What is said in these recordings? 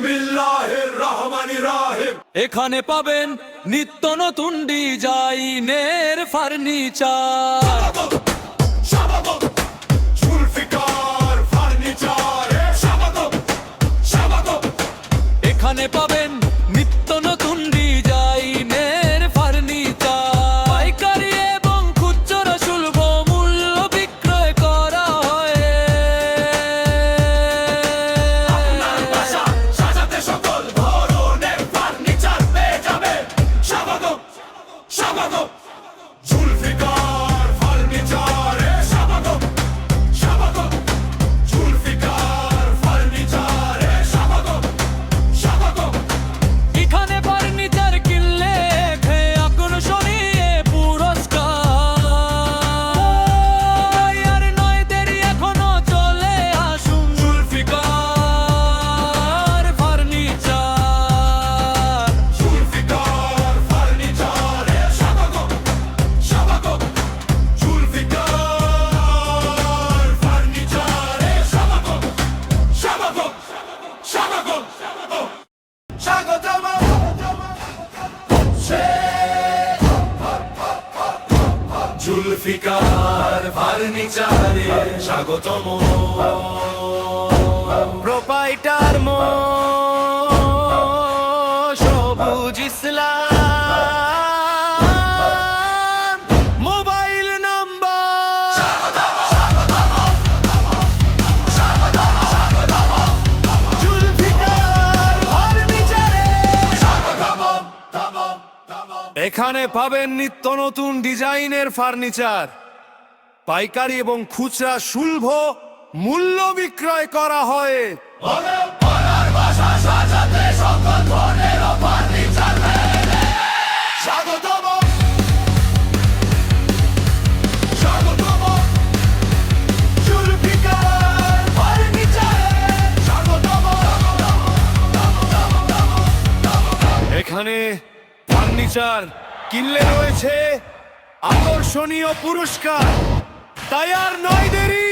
বিসমিল্লাহির রহমানির রহিম। এখানে পাবেন নিত্য নতুন ডিজাইনের ফার্নিচার। স্বাগতম জুলফিকার ফার্নিচার। স্বাগতম। এখানে পাবেন নিত্য নতুন ডিজাইনের ফার্নিচার। পাইকারি এবং খুচরা সুলভ মূল্য বিক্রয় করা হয়। আপনার বাসা সাজাতে সকল ধরনের ফার্নিচার পেয়ে যাবেন। স্বাগতম স্বাগতম জুলফিকার ফার্নিচারে। স্বাগতম স্বাগতম জুলফিকার ফার্নিচারে। স্বাগতম স্বাগতম। এখানে ফার্নিচার কিনলে খেয়ে আকর্ষণীয় পুরস্কার। আর নয় দেরি, এখনো চলে আসুন জুলফিকার ফার্নিচার। জুলফিকার ফার্নিচারে। স্বাগতম স্বাগতম জুলফিকার ফার্নিচারে। স্বাগতম স্বাগতম স্বাগতম স্বাগতম। জুলফিকার ফার্নিচারে স্বাগতম। Proprietor Sabuj Islam. Mobile number Zulfikar ফার্নিচারে। এখানে পাবেন নিত্য নতুন ডিজাইনের ফার্নিচার। পাইকারি এবং খুচরা সুলভ মূল্য বিক্রয় করা হয়। স্বাগতম স্বাগতম জুলফিকার ফার্নিচারে। স্বাগতম। এখানে ফার্নিচার কিনলে রয়েছে আকর্ষণীয় পুরস্কার। তাই আর নয় দেরি,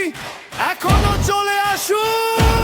এখনো চলে আসুন।